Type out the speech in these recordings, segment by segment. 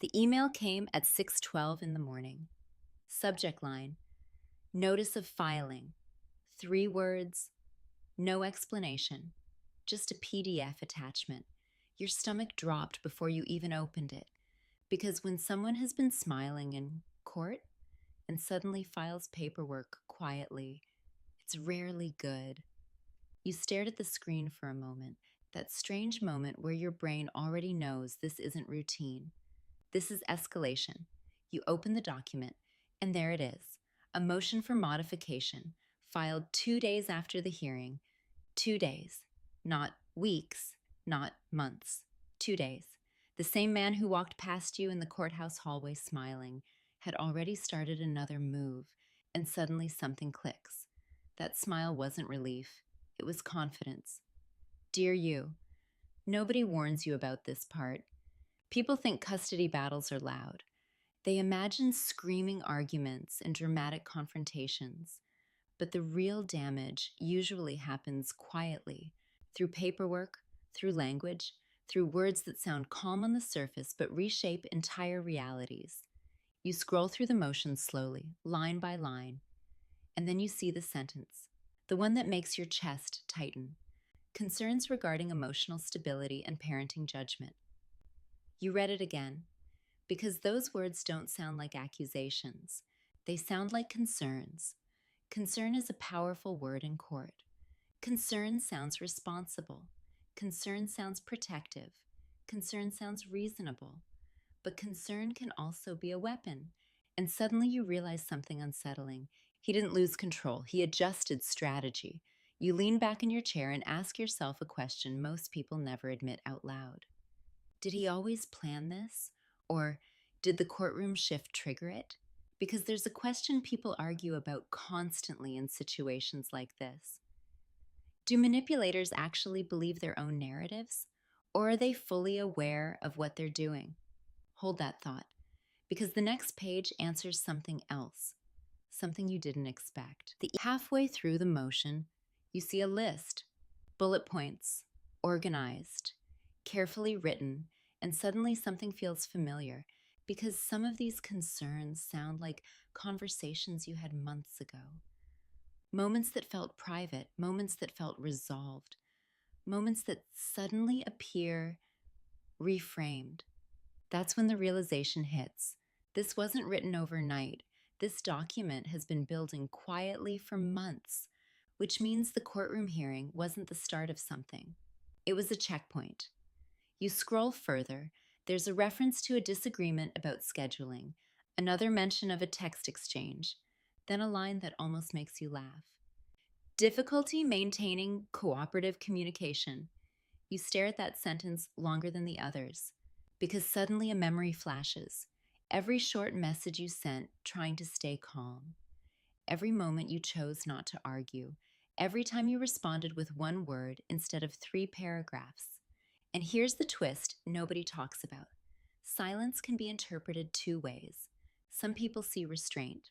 The email came at 6:12 in the morning. Subject line: Notice of filing. 3 words, no explanation, just a PDF attachment. Your stomach dropped before you even opened it, because when someone has been smiling in court and suddenly files paperwork quietly, it's rarely good. You stared at the screen for a moment, that strange moment where your brain already knows this isn't routine. This is escalation. You open the document, and there it is, a motion for modification, filed 2 days after the hearing. 2 days, not weeks, not months. 2 days. The same man who walked past you in the courthouse hallway smiling had already started another move, and suddenly something clicks. That smile wasn't relief, it was confidence. Dear you, nobody warns you about this part. People think custody battles are loud. They imagine screaming arguments and dramatic confrontations. But the real damage usually happens quietly, through paperwork, through language, through words that sound calm on the surface but reshape entire realities. You scroll through the motions slowly, line by line, and then you see the sentence, the one that makes your chest tighten. Concerns regarding emotional stability and parenting judgment. You read it again, because those words don't sound like accusations. They sound like concerns. Concern is a powerful word in court. Concern sounds responsible. Concern sounds protective. Concern sounds reasonable. But concern can also be a weapon. And suddenly you realize something unsettling. He didn't lose control. He adjusted strategy. You lean back in your chair and ask yourself a question most people never admit out loud. Did he always plan this? Or did the courtroom shift trigger it? Because there's a question people argue about constantly in situations like this. Do manipulators actually believe their own narratives? Or are they fully aware of what they're doing? Hold that thought, because the next page answers something else, something you didn't expect. Halfway through the motion, you see a list, bullet points, organized, carefully written, and suddenly something feels familiar, because some of these concerns sound like conversations you had months ago. Moments that felt private, moments that felt resolved, moments that suddenly appear reframed. That's when the realization hits. This wasn't written overnight. This document has been building quietly for months, which means the courtroom hearing wasn't the start of something. It was a checkpoint. You scroll further. There's a reference to a disagreement about scheduling, another mention of a text exchange, then a line that almost makes you laugh. Difficulty maintaining cooperative communication. You stare at that sentence longer than the others, because suddenly a memory flashes. Every short message you sent trying to stay calm. Every moment you chose not to argue. Every time you responded with one word instead of 3 paragraphs. And here's the twist nobody talks about. Silence can be interpreted 2 ways. Some people see restraint.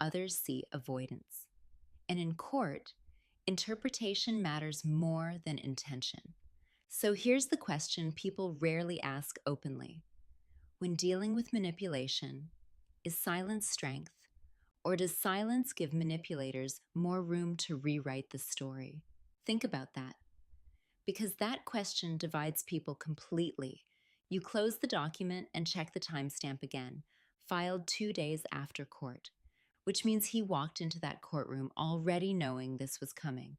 Others see avoidance. And in court, interpretation matters more than intention. So here's the question people rarely ask openly. When dealing with manipulation, is silence strength, or does silence give manipulators more room to rewrite the story? Think about that, because that question divides people completely. You close the document and check the timestamp again, filed 2 days after court, which means he walked into that courtroom already knowing this was coming.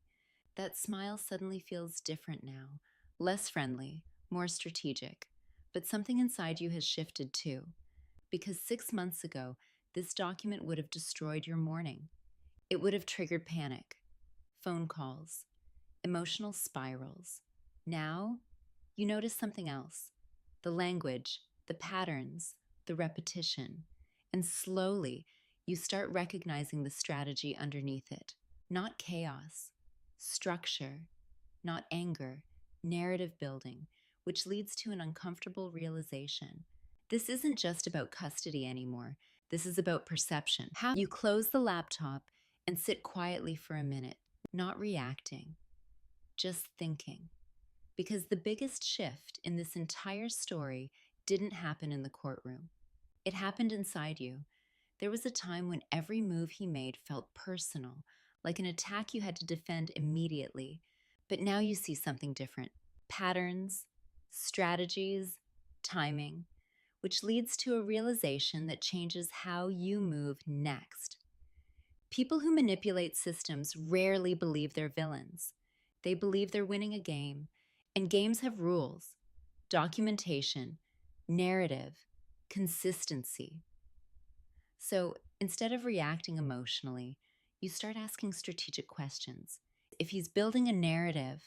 That smile suddenly feels different now, less friendly, more strategic. But something inside you has shifted too, because 6 months ago, this document would have destroyed your morning. It would have triggered panic, phone calls, emotional spirals. Now, you notice something else: the language, the patterns, the repetition. And slowly, you start recognizing the strategy underneath it. Not chaos, structure, not anger, narrative building, which leads to an uncomfortable realization. This isn't just about custody anymore. This is about perception. How you close the laptop and sit quietly for a minute, not reacting, just thinking. Because the biggest shift in this entire story didn't happen in the courtroom. It happened inside you. There was a time when every move he made felt personal, like an attack you had to defend immediately. But now you see something different: patterns, strategies, timing, which leads to a realization that changes how you move next. People who manipulate systems rarely believe they're villains. They believe they're winning a game, and games have rules: documentation, narrative, consistency. So instead of reacting emotionally, you start asking strategic questions. If he's building a narrative,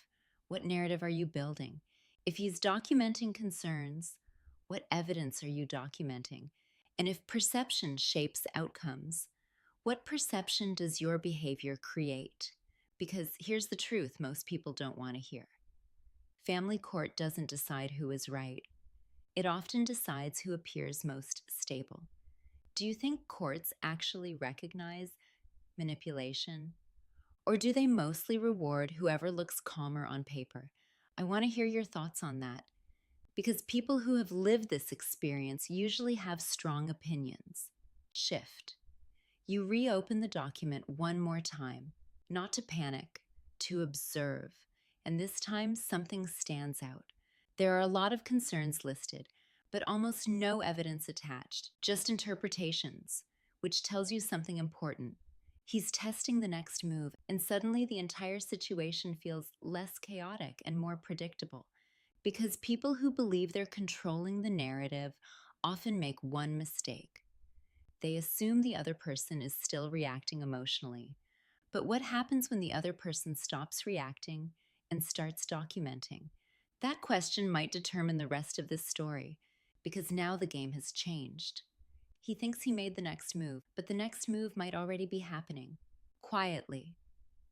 what narrative are you building? If he's documenting concerns, what evidence are you documenting? And if perception shapes outcomes, what perception does your behavior create? Because here's the truth most people don't want to hear. Family court doesn't decide who is right. It often decides who appears most stable. Do you think courts actually recognize manipulation? Or do they mostly reward whoever looks calmer on paper? I want to hear your thoughts on that, because people who have lived this experience usually have strong opinions. Shift. You reopen the document one more time, not to panic, to observe. And this time, something stands out. There are a lot of concerns listed, but almost no evidence attached, just interpretations, which tells you something important. He's testing the next move, and suddenly the entire situation feels less chaotic and more predictable. Because people who believe they're controlling the narrative often make one mistake. They assume the other person is still reacting emotionally. But what happens when the other person stops reacting and starts documenting? That question might determine the rest of this story, because now the game has changed. He thinks he made the next move, but the next move might already be happening, quietly,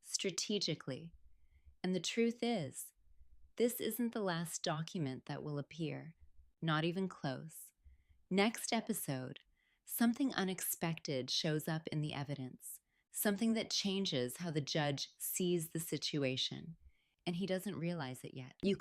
strategically. And the truth is, this isn't the last document that will appear, not even close. Next episode, something unexpected shows up in the evidence, something that changes how the judge sees the situation, and he doesn't realize it yet. You